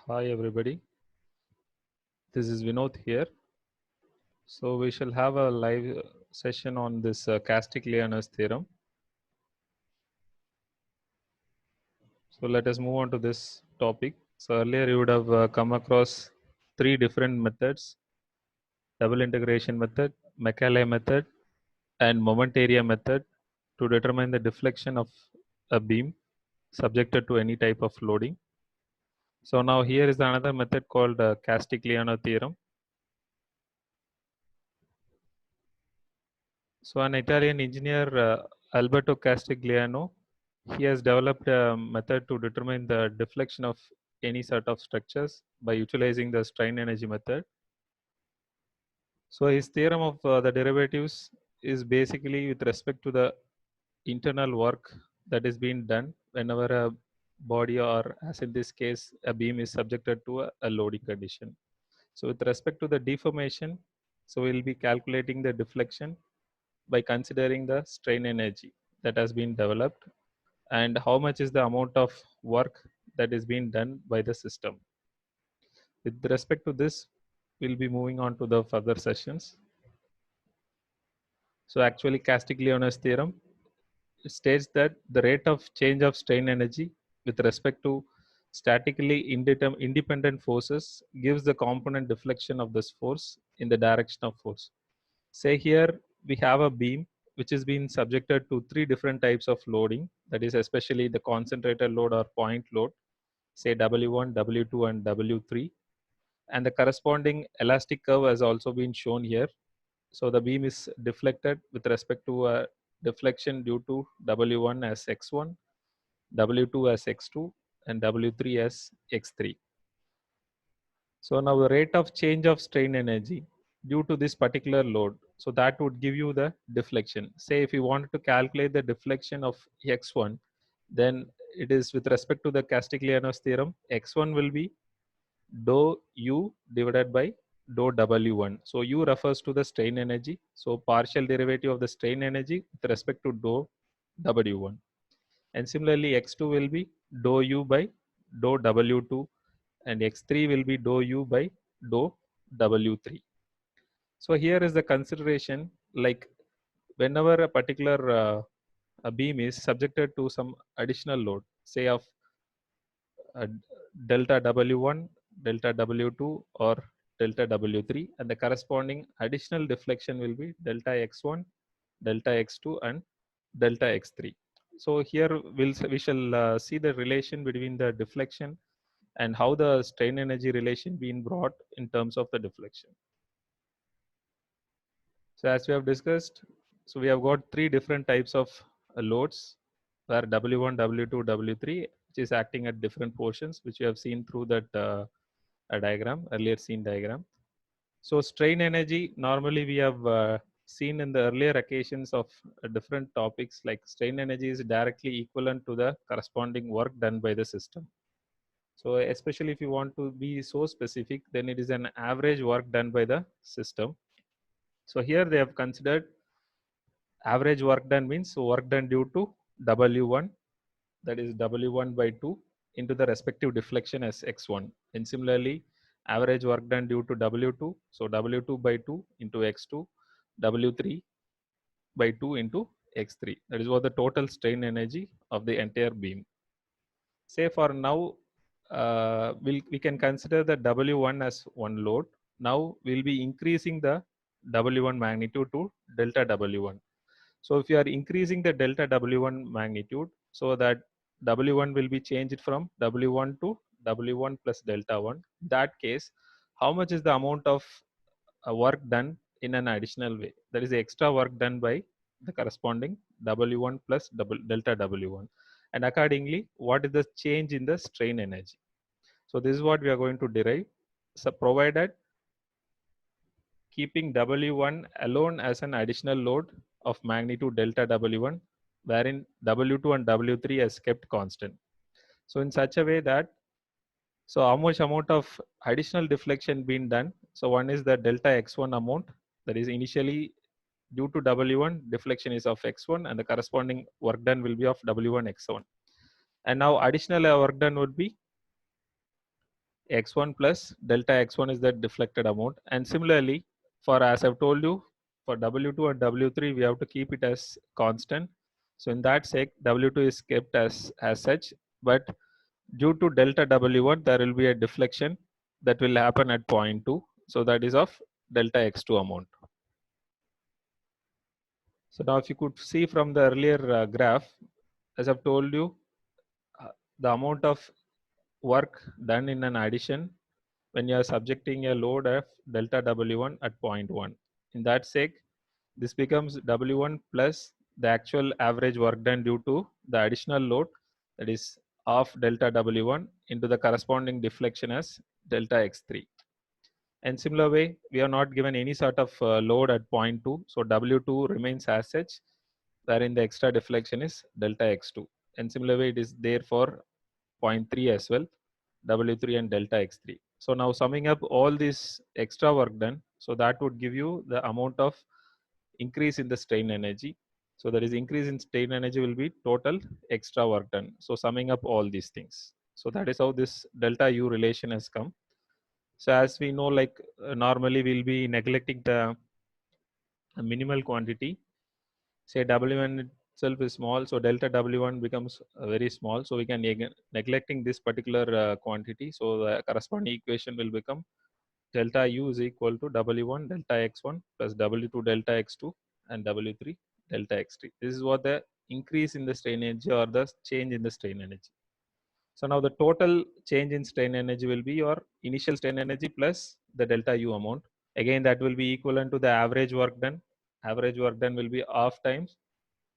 Hi everybody, this is Vinod here. So we shall have a live session on this Castigliano's theorem. So let us move on to this topic. So earlier you would have come across three different methods: double integration method, Macaulay method, and moment area method to determine the deflection of a beam subjected to any type of loading. So now here is another method called Castigliano theorem. So an Italian engineer, Alberto Castigliano, he has developed a method to determine the deflection of any sort of structures by utilizing the strain energy method. So his theorem of the derivatives is basically with respect to the internal work that is being done whenever a body, or as in this case a beam, is subjected to a loading condition. So with respect to the deformation, so we'll be calculating the deflection by considering the strain energy that has been developed and how much is the amount of work that is being done by the system. With respect to this, we'll be moving on to the further sessions. So actually Castiglione's theorem states that the rate of change of strain energy with respect to statically independent forces gives the component deflection of this force in the direction of force. Say here we have a beam which is being subjected to three different types of loading, that is especially the concentrated load or point load, say W1, W2 and W3, and the corresponding elastic curve has also been shown here. So the beam is deflected with respect to a deflection due to W1 as x1, W2 as x2 and W3 as x3. So now the rate of change of strain energy due to this particular load, so that would give you the deflection. Say if you wanted to calculate the deflection of x1, then it is with respect to the Castigliano's theorem, x1 will be dou u divided by dou w1. So u refers to the strain energy. So partial derivative of the strain energy with respect to dou w1. And similarly x2 will be dou u by dou w2 and x3 will be dou u by dou w3. So here is the consideration, like whenever a particular a beam is subjected to some additional load, say of uh, delta W1, delta W2 or delta W3, and the corresponding additional deflection will be delta X1, delta X2 and delta X3. So here we shall see the relation between the deflection and how the strain energy relation being brought in terms of the deflection. So as we have discussed, so we have got three different types of loads, where W1, W2, W3, which is acting at different portions, which we have seen through that a diagram, earlier seen diagram. So strain energy, normally we have seen in the earlier occasions of different topics, like strain energy is directly equivalent to the corresponding work done by the system. So especially if you want to be so specific, then it is an average work done by the system. So here they have considered average work done means work done due to W1, that is W1 by 2 into the respective deflection as x1. And similarly, average work done due to W2, so W2 by 2 into x2, W3 by 2 into x3. That is what the total strain energy of the entire beam. Say for now, we can consider the W1 as one load. Now we'll be increasing the W1 magnitude to delta W1. So if you are increasing the delta W1 magnitude, so that W1 will be changed from W1 to W1 plus delta 1. In that case, how much is the amount of work done in an additional way? That is the extra work done by the corresponding W1 plus delta W1. And accordingly, what is the change in the strain energy? So this is what we are going to derive. So provided keeping W1 alone as an additional load of magnitude delta W1, wherein W2 and W3 is kept constant. So in such a way that, so how much amount of additional deflection being done? So one is the delta X1 amount, that is initially due to W1, deflection is of X1 and the corresponding work done will be of W1 X1. And now additional work done would be x1 plus delta x1 is the deflected amount. And similarly, for as I've told you, for W2 and W3, we have to keep it as constant. So in that sake, W2 is kept as such, but due to delta W1, there will be a deflection that will happen at point 2. So that is of delta x2 amount. So now if you could see from the earlier graph, as I've told you, the amount of work done in an addition when you are subjecting a load of delta W1 at point 1. In that sake, this becomes W1 plus the actual average work done due to the additional load, that is of delta W1 into the corresponding deflection as delta X3. And similar way, we are not given any sort of load at point 2. So W2 remains as such, wherein the extra deflection is delta X2. And similar way, it is there for point 3 as well, W3 and delta X3. So now summing up all this extra work done, so that would give you the amount of increase in the strain energy. So that is increase in strain energy will be total extra work done. So summing up all these things. So that is how this delta U relation has come. So as we know, like normally we'll be neglecting the minimal quantity. Say W1 itself is small, so delta W1 becomes very small. So we can neglecting this particular quantity. So the corresponding equation will become delta U is equal to W1 delta X1 plus W2 delta X2 and W3 delta X3. This is what the increase in the strain energy or the change in the strain energy. So now the total change in strain energy will be your initial strain energy plus the delta U amount. Again, that will be equivalent to the average work done. Average work done will be half times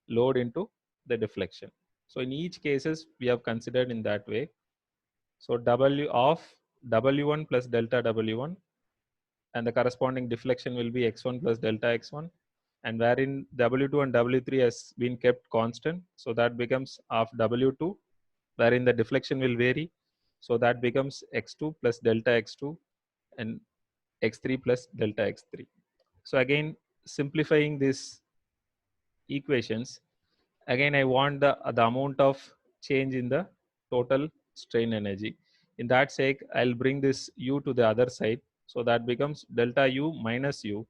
load into the deflection. So in each cases, we have considered in that way. So W of W1 plus delta W1 and the corresponding deflection will be x1 plus delta x1, and wherein W2 and W3 has been kept constant. So that becomes of W2, wherein the deflection will vary. So that becomes x2 plus delta x2 and x3 plus delta x3. So again, simplifying these equations, again I want the amount of change in the total strain energy. In that sake, I'll bring this U to the other side. So that becomes delta U minus U.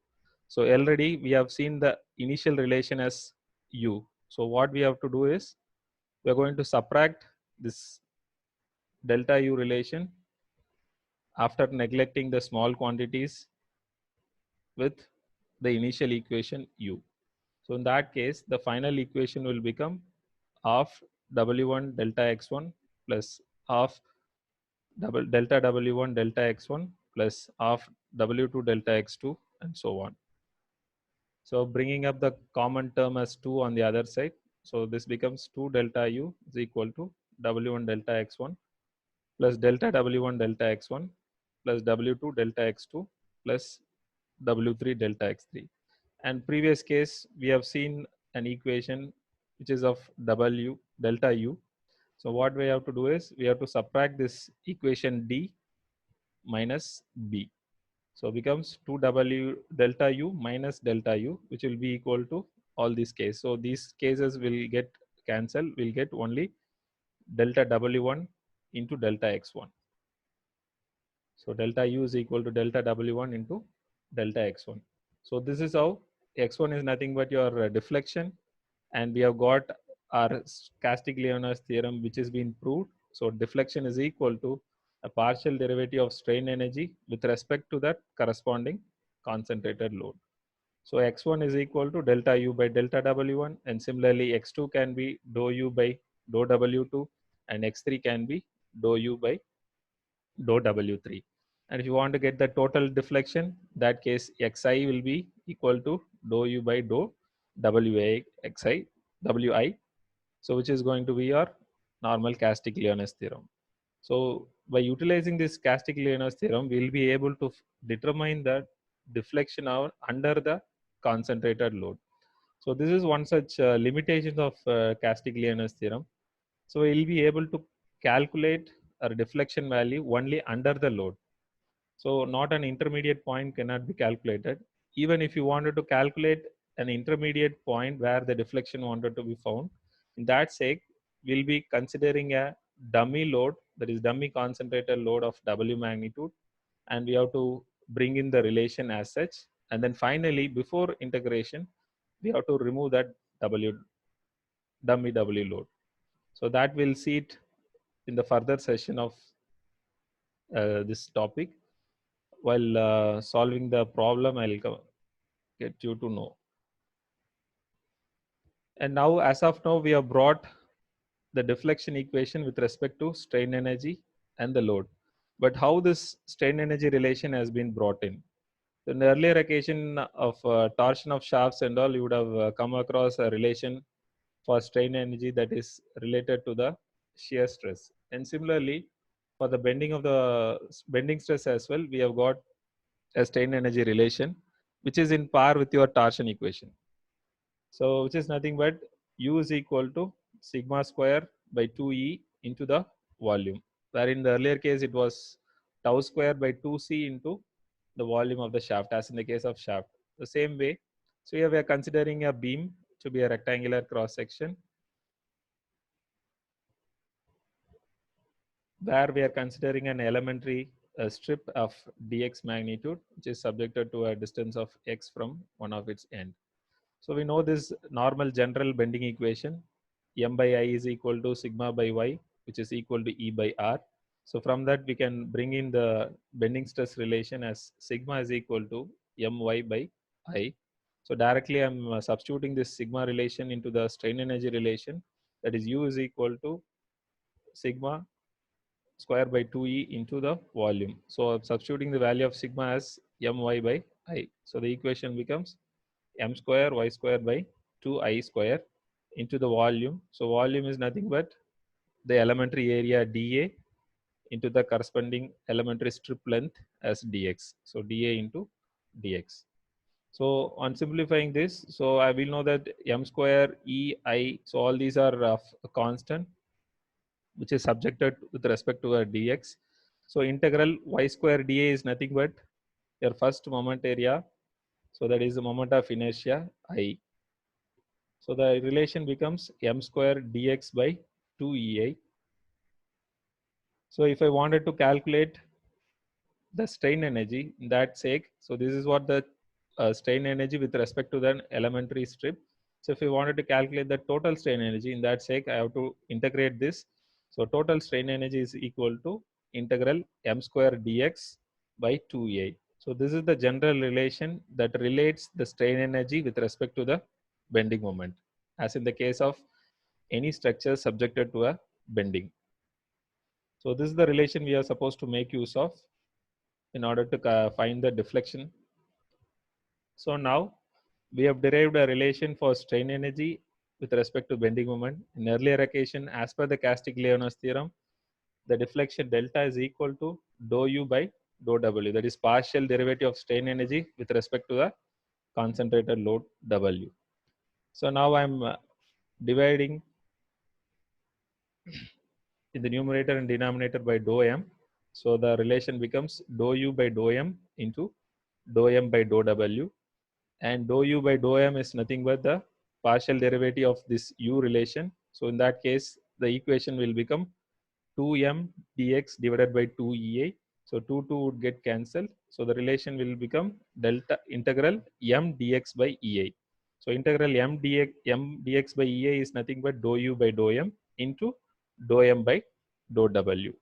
So already we have seen the initial relation as U. So what we have to do is we're going to subtract this delta U relation after neglecting the small quantities with the initial equation U. So in that case, the final equation will become of W1 delta X1 plus of delta W1 delta X1 plus of W2 delta X2 and so on. So bringing up the common term as 2 on the other side. So this becomes 2 delta U is equal to W1 delta X1 plus delta W1 delta X1 plus W2 delta X2 plus W3 delta X3. And previous case, we have seen an equation which is of W delta U. So what we have to do is we have to subtract this equation D minus B. So becomes 2W delta U minus delta U, which will be equal to all these cases. So these cases will get cancelled. We'll get only delta W1 into delta X1. So delta U is equal to delta W1 into delta X1. So this is how X1 is nothing but your deflection, and we have got our Castillon-Leonard's theorem, which has been proved. So deflection is equal to a partial derivative of strain energy with respect to that corresponding concentrated load. So X1 is equal to delta U by delta W1, and similarly X2 can be dou U by dou W2, and X3 can be dou U by dou W3. And if you want to get the total deflection, that case Xi will be equal to dou U by dou Wi. So which is going to be your normal Castillon-Leonard's theorem. So by utilizing this Castillon-Leonard's theorem, we'll be able to determine the deflection under the concentrated load. So this is one such limitation of Castillon-Leonard's theorem. So we'll be able to calculate a deflection value only under the load. So not an intermediate point cannot be calculated. Even if you wanted to calculate an intermediate point where the deflection wanted to be found, in that sake, we'll be considering a dummy load that is dummy concentrated load of W magnitude, and we have to bring in the relation as such. And then finally, before integration, we have to remove that dummy W load. So that we'll see it in the further session of this topic. While solving the problem, I'll get you to know. And now, as of now, we have brought the deflection equation with respect to strain energy and the load. But how this strain energy relation has been brought in? So in the earlier occasion of torsion of shafts and all, you would have come across a relation for strain energy that is related to the shear stress. And similarly, for the bending stress as well, we have got a strain energy relation, which is in par with your torsion equation. So which is nothing but U is equal to sigma square by 2E into the volume, where in the earlier case it was tau square by 2C into the volume of the shaft, as in the case of shaft. The same way, so here we are considering a beam to be a rectangular cross section, where we are considering an elementary strip of dx magnitude, which is subjected to a distance of x from one of its end. So we know this normal general bending equation, m by I is equal to sigma by y, which is equal to E by R. So from that we can bring in the bending stress relation as sigma is equal to my by I. So directly I'm substituting this sigma relation into the strain energy relation, that is U is equal to sigma square by 2E into the volume. So I'm substituting the value of sigma as my by I. So the equation becomes m square y square by 2I square into the volume. So volume is nothing but the elementary area dA into the corresponding elementary strip length as dx. So dA into dx. So on simplifying this, so I will know that m square E I, so all these are a constant which is subjected with respect to a dx. So integral y square dA is nothing but your first moment area. So that is the moment of inertia I. So the relation becomes m square dx by 2EI. So if I wanted to calculate the strain energy in that sake, so this is what the strain energy with respect to the elementary strip. So if you wanted to calculate the total strain energy in that sake, I have to integrate this. So total strain energy is equal to integral m square dx by 2a. So this is the general relation that relates the strain energy with respect to the bending moment, as in the case of any structure subjected to a bending. So this is the relation we are supposed to make use of in order to find the deflection. So now we have derived a relation for strain energy with respect to bending moment. In earlier occasion, as per the Castiglie-Leon's theorem, the deflection delta is equal to dou u by dou w, that is partial derivative of strain energy with respect to the concentrated load W. So now I'm dividing in the numerator and denominator by dou m. So the relation becomes dou u by dou m into dou m by dou w. And dou u by dou m is nothing but the partial derivative of this u relation. So in that case, the equation will become 2m dx divided by 2EA. So 2 would get cancelled. So the relation will become delta integral m dx by EA. So integral m dx by EA is nothing but dou u by dou m into dou m by dou w.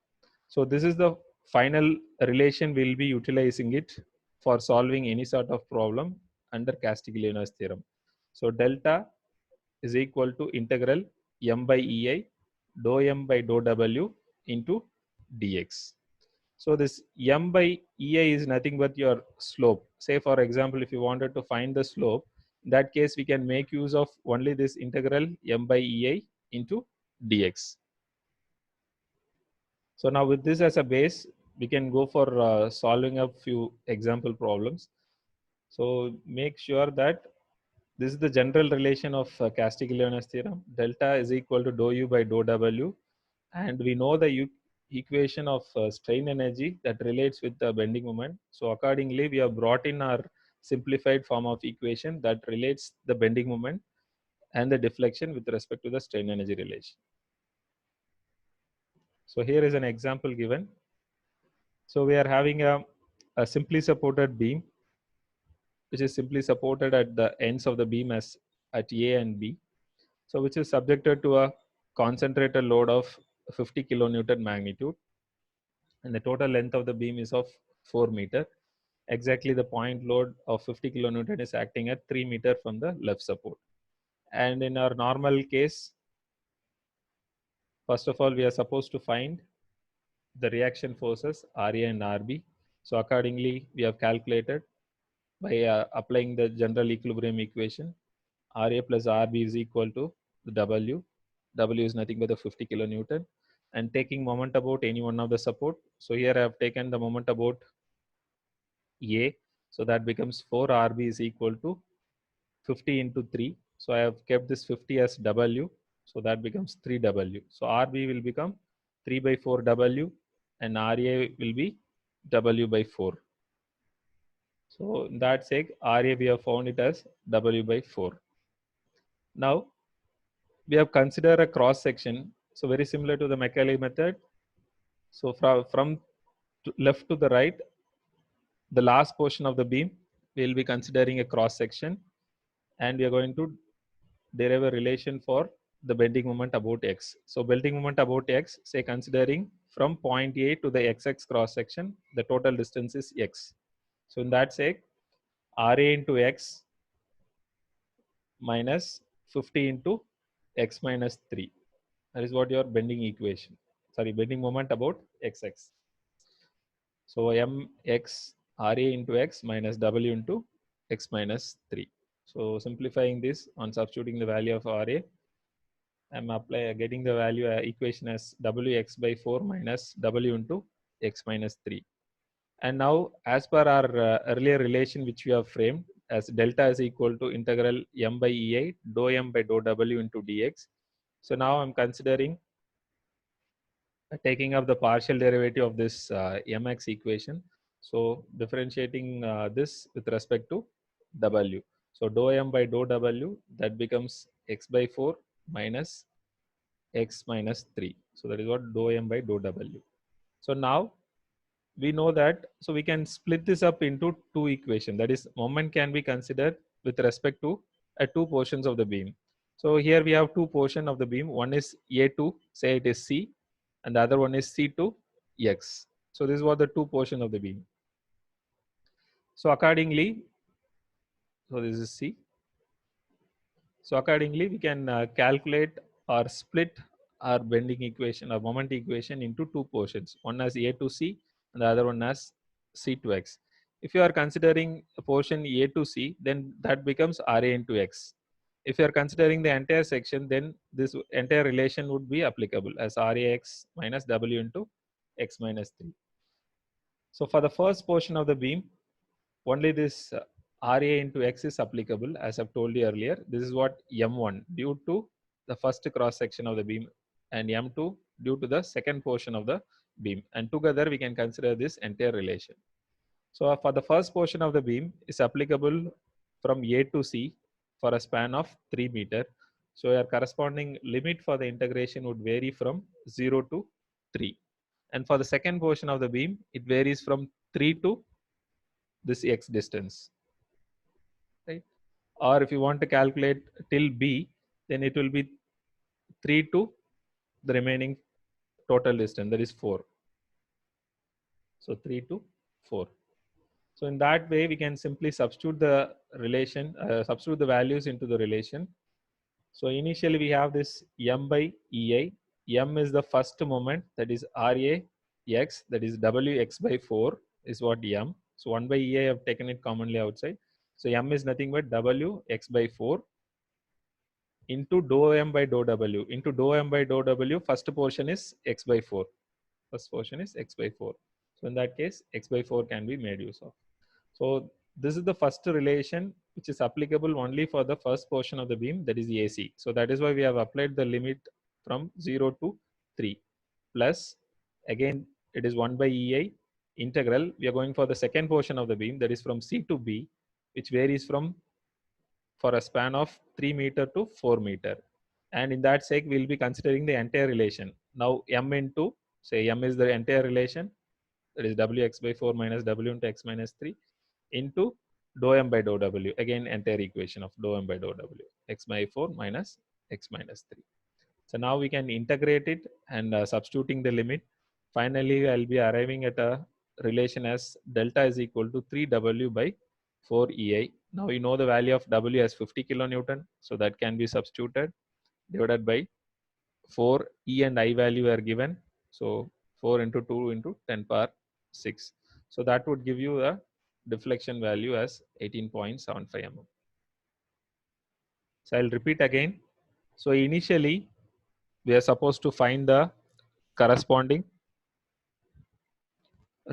So this is the final relation we'll be utilizing it for solving any sort of problem under Castiglie-Leon's theorem. So delta is equal to integral m by EI dou m by dou w into dx. So this m by EI is nothing but your slope. Say for example, if you wanted to find the slope, in that case we can make use of only this integral m by EI into dx. So now with this as a base, we can go for solving a few example problems. So make sure that this is the general relation of Castiglie-Leon's theorem. Delta is equal to dou u by dou w. And we know the equation of strain energy that relates with the bending moment. So accordingly, we have brought in our simplified form of equation that relates the bending moment and the deflection with respect to the strain energy relation. So here is an example given. So we are having a simply supported beam, which is simply supported at the ends of the beam as at A and B. So which is subjected to a concentrated load of 50 kilonewton magnitude, and the total length of the beam is of 4 meter. Exactly the point load of 50 kilonewton is acting at 3 meter from the left support. And in our normal case, first of all, we are supposed to find the reaction forces Ra and Rb. So accordingly, we have calculated by applying the general equilibrium equation. Ra plus Rb is equal to the W. W is nothing but the 50 kilonewton. And taking moment about any one of the support. So here I have taken the moment about A. So that becomes 4 Rb is equal to 50 into 3. So I have kept this 50 as W. So that becomes 3W. So Rb will become 3 by 4 W, and Ra will be W by 4. So in that sake, Ra we have found it as W by 4. Now we have considered a cross section. So very similar to the Macaulay method. So from left to the right, the last portion of the beam, we will be considering a cross section, and we are going to derive a relation for the bending moment about x. So bending moment about x, say considering from point A to the xx cross section, the total distance is x. So in that sake, Ra into x minus 50 into x minus 3. That is what your bending equation. Sorry, bending moment about xx. So mx Ra into x minus w into x minus 3. So simplifying this on substituting the value of Ra, I'm getting the value equation as wx by 4 minus w into x minus 3. And now, as per our earlier relation which we have framed as delta is equal to integral m by ei dou m by dou w into dx. So now I'm considering taking up the partial derivative of this mx equation. So differentiating this with respect to w. So dou m by dou w, that becomes x by 4 minus x minus 3. So that is what dou m by dou w. So now we know that, so we can split this up into two equations. That is, moment can be considered with respect to two portions of the beam. So here we have two portions of the beam. One is A2, say it is C, and the other one is C2 X. So this is what the two portions of the beam. So accordingly, so this is C. So accordingly, we can calculate or split our bending equation or moment equation into two portions. One as A to C and the other one as C to X. If you are considering a portion A to C, then that becomes Ra into X. If you are considering the entire section, then this entire relation would be applicable as Rax minus W into X minus 3. So for the first portion of the beam, only this Ra into x is applicable, as I've told you earlier. This is what M1 due to the first cross section of the beam, and M2 due to the second portion of the beam, and together we can consider this entire relation. So for the first portion of the beam is applicable from A to C for a span of 3 meter. So your corresponding limit for the integration would vary from 0 to 3. And for the second portion of the beam, it varies from 3 to this x distance, right? Or if you want to calculate till B, then it will be 3 to the remaining total distance, that is 4. So 3 to 4. So in that way, we can simply substitute the relation, substitute the values into the relation. So initially we have this m by ei. M is the first moment, that is Ra x, that is Wx by 4 is what m. So 1 by ei I have taken it commonly outside. So m is nothing but W x by 4 into dou m by dou w. Into dou m by dou w, first portion is x by 4. First portion is x by 4. So in that case, x by 4 can be made use of. So this is the first relation which is applicable only for the first portion of the beam, that is AC. So that is why we have applied the limit from 0 to 3. Plus, again, it is 1 by EI integral. We are going for the second portion of the beam, that is from C to B, which varies from for a span of 3 meter to 4 meter. And in that sake, we'll be considering the entire relation. Now m into, say m is the entire relation, that is wx by 4 minus w into x minus 3 into dou m by dou w, again entire equation of dou m by dou w, x by 4 minus x minus 3. So now we can integrate it and substituting the limit. Finally, I'll be arriving at a relation as delta is equal to 3w by 4 EI. Now you know the value of W as 50 kilonewton, so that can be substituted, divided by 4 E and I value are given. So 4 into 2 into 10 power 6. So that would give you a deflection value as 18.75 mm. So I'll repeat again. So initially we are supposed to find the corresponding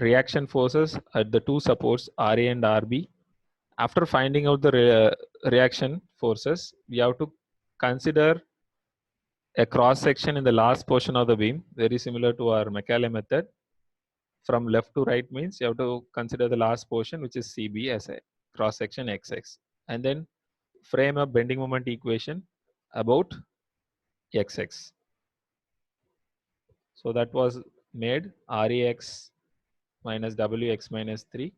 reaction forces at the two supports RA and RB. After finding out the reaction forces, we have to consider a cross section in the last portion of the beam, very similar to our Macaulay method. From left to right means you have to consider the last portion, which is CB, as a cross section XX, and then frame a bending moment equation about XX. So that was made REX minus WX minus 3.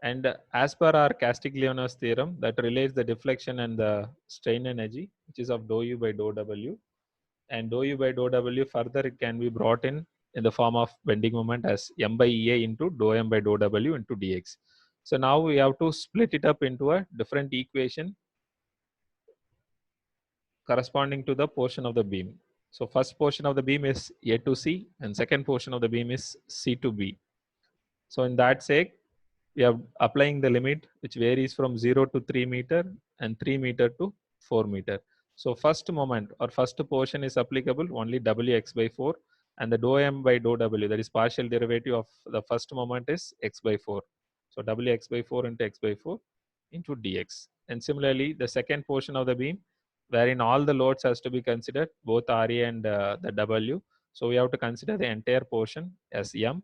And as per our Castiglione's theorem, that relates the deflection and the strain energy, which is of dou U by dou W. And dou U by dou W further it can be brought in the form of bending moment as m by EA into dou M by dou W into dx. So now we have to split it up into a different equation corresponding to the portion of the beam. So first portion of the beam is A to C and second portion of the beam is C to B. So in that sake, we are applying the limit which varies from 0 to 3 meter and 3 meter to 4 meter. So first moment or first portion is applicable only Wx by 4, and the dou M by dou W, that is partial derivative of the first moment, is x by 4. So Wx by 4 into x by 4 into dx. And similarly, the second portion of the beam, wherein all the loads has to be considered, both Ra and the W. So we have to consider the entire portion as M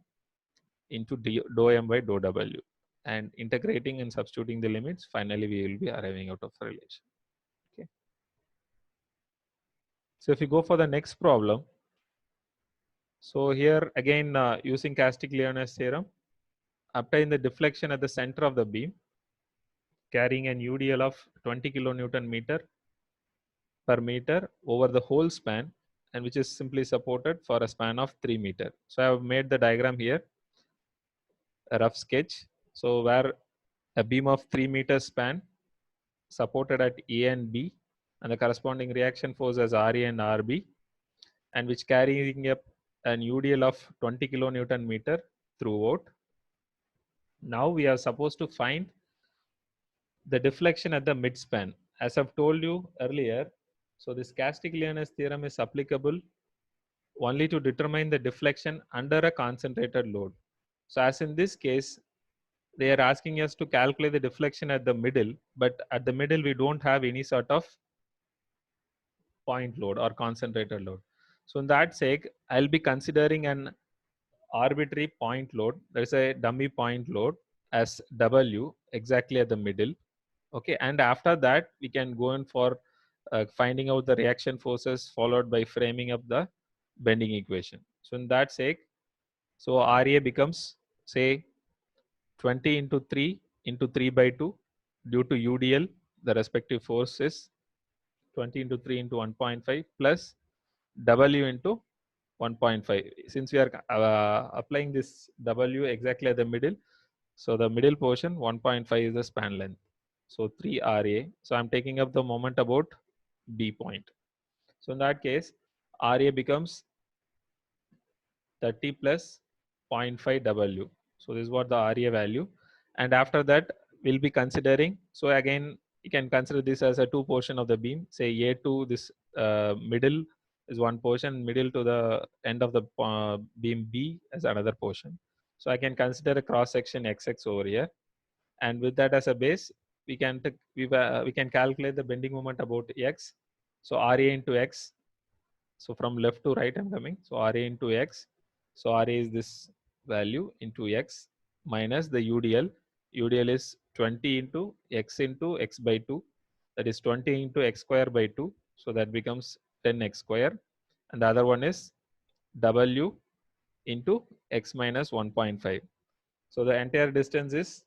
into dou M by dou W. And integrating and substituting the limits, finally we will be arriving out of a relation. Okay. So if you go for the next problem, so here again using Castiglione's theorem, obtain the deflection at the center of the beam carrying an UDL of 20 kilonewton meter per meter over the whole span, and which is simply supported for a span of 3 meter. So I have made the diagram here, a rough sketch. So where a beam of 3 meter span supported at A and B, and the corresponding reaction force as RA and RB, and which carrying up an UDL of 20 kilonewton meter throughout. Now we are supposed to find the deflection at the midspan. As I've told you earlier, so this Castiglione's theorem is applicable only to determine the deflection under a concentrated load. So as in this case, they are asking us to calculate the deflection at the middle, but at the middle we don't have any sort of point load or concentrated load. So in that sake, I'll be considering an arbitrary point load. There's a dummy point load as W exactly at the middle. Okay, and after that we can go in for finding out the reaction forces, followed by framing up the bending equation. So in that sake, so RA becomes, say, 20 into 3 into 3 by 2 due to UDL, the respective force is 20 into 3 into 1.5 plus W into 1.5. Since we are applying this W exactly at the middle, so the middle portion 1.5 is the span length. So 3 RA. So I'm taking up the moment about B point. So in that case, RA becomes 30 plus 0.5 W. So this is what the RA value. And after that, we'll be considering. So again, you can consider this as a two portion of the beam. Say A2, this middle is one portion, middle to the end of the beam B as another portion. So I can consider a cross section XX over here. And with that as a base, we can calculate the bending moment about X. So RA into X. So from left to right I'm coming. So RA into X. So RA is this value into X minus the UDL. UDL is 20 into X by 2. That is 20 into X square by 2. So that becomes 10X square. And the other one is W into x minus 1.5. So the entire distance is,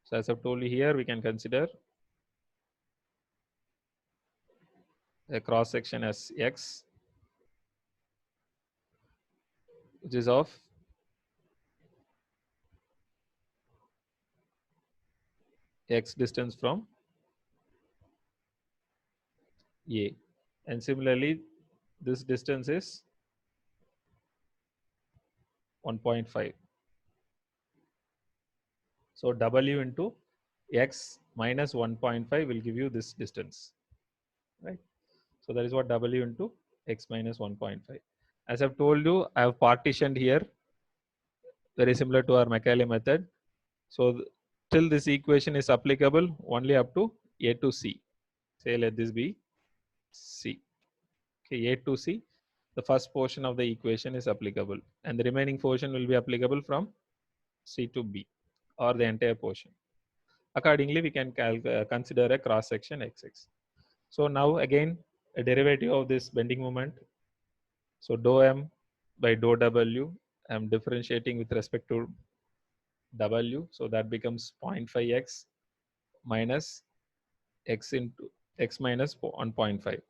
so as I've told you here, we can consider a cross section as x, which is of x distance from A. And similarly, this distance is 1.5. So W into x minus 1.5 will give you this distance, right? So that is what W into x minus 1.5. As I've told you, I have partitioned here, very similar to our Macaulay method. So till this equation is applicable only up to A to C. Say let this be C. Okay, A to C, the first portion of the equation is applicable, and the remaining portion will be applicable from C to B, or the entire portion. Accordingly, we can consider a cross section XX. So now again, a derivative of this bending moment. So dou M by dou W, I'm differentiating with respect to W, so that becomes 0.5x minus x into x minus 1.5.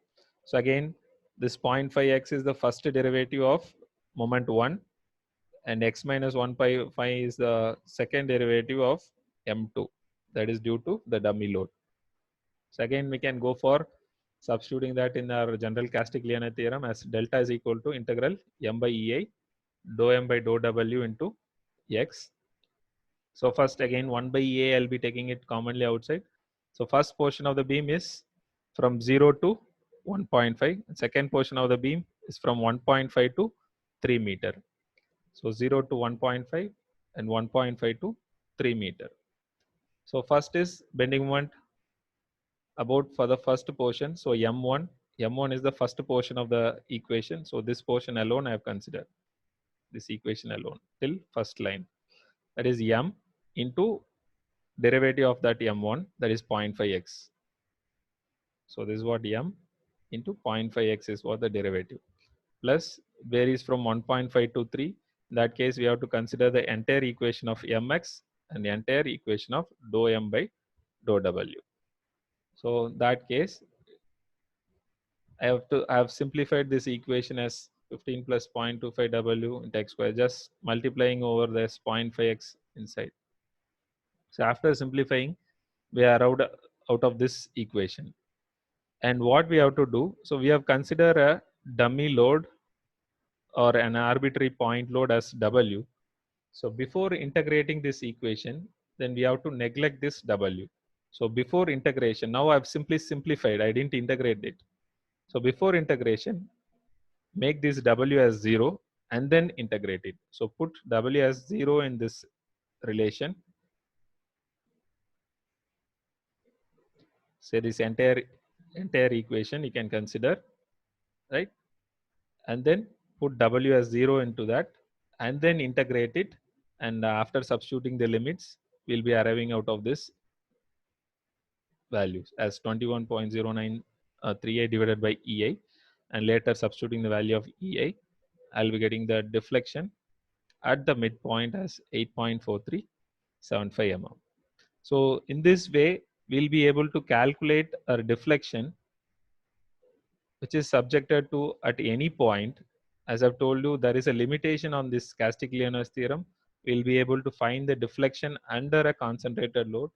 So again, this 0.5x is the first derivative of moment 1, and x minus 1.5 is the second derivative of m2, that is due to the dummy load. So again, we can go for substituting that in our general Castiglione theorem as delta is equal to integral m by ei dou m by dou w into x. So first again 1 by ei, I'll be taking it commonly outside. So first portion of the beam is from 0 to 1.5. Second portion of the beam is from 1.5 to 3 meter. So 0 to 1.5 and 1.5 to 3 meter. So first is bending moment about for the first portion. So M1 is the first portion of the equation. So this portion alone I have considered, this equation alone till first line. That is M into derivative of that M1, that is 0.5x. So this is what M into 0.5x is what the derivative. Plus varies from 1.5 to 3. In that case, we have to consider the entire equation of mx and the entire equation of dou m by dou w. So in that case, I have simplified this equation as 15 plus 0.25 w into x square, just multiplying over this 0.5x inside. So after simplifying, we are out of this equation. And what we have to do, so we have considered a dummy load or an arbitrary point load as W. So before integrating this equation, then we have to neglect this W. So before integration, now I've simply simplified, I didn't integrate it. So before integration, make this W as 0 and then integrate it. So put W as 0 in this relation. Say this entire equation you can consider, right? And then put W as 0 into that and then integrate it. And after substituting the limits, we'll be arriving out of this values as 21.0938 divided by EI, and later substituting the value of EI, I'll be getting the deflection at the midpoint as 8.4375 mm. So in this way, we'll be able to calculate a deflection which is subjected to at any point. As I've told you, there is a limitation on this Castigliano's theorem. We'll be able to find the deflection under a concentrated load.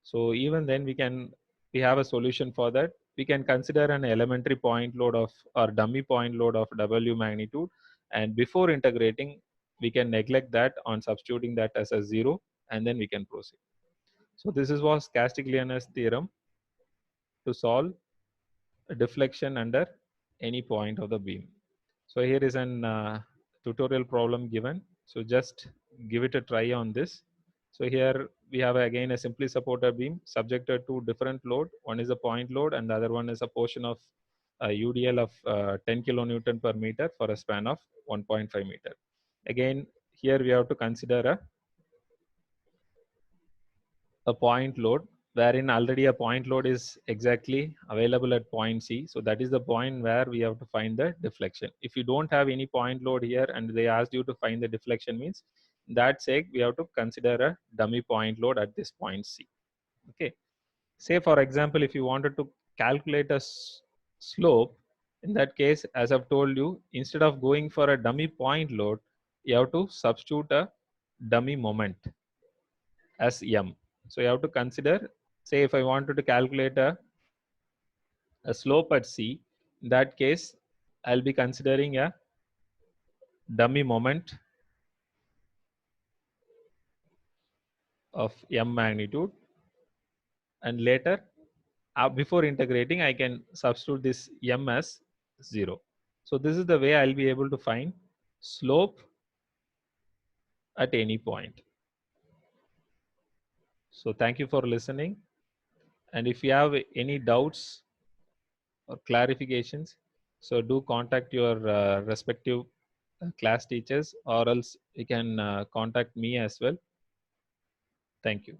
So even then we have a solution for that. We can consider an elementary point load of or dummy point load of W magnitude, and before integrating, we can neglect that on substituting that as a 0, and then we can proceed. So this was Castigliano's theorem to solve a deflection under any point of the beam. So here is an tutorial problem given. So just give it a try on this. So here we have again a simply supported beam subjected to different load. One is a point load and the other one is a portion of UDL of 10 kilonewton per meter for a span of 1.5 meter. Again, here we have to consider a point load wherein already a point load is exactly available at point C. So that is the point where we have to find the deflection. If you don't have any point load here and they asked you to find the deflection, means that's sake we have to consider a dummy point load at this point C. Okay. Say for example, if you wanted to calculate a slope, in that case, as I've told you, instead of going for a dummy point load, you have to substitute a dummy moment as m. So you have to consider, say if I wanted to calculate a slope at C, in that case, I'll be considering a dummy moment of m magnitude, and later before integrating I can substitute this m as 0. So this is the way I'll be able to find slope at any point. So thank you for listening, and if you have any doubts or clarifications, so do contact your respective class teachers, or else you can contact me as well. Thank you.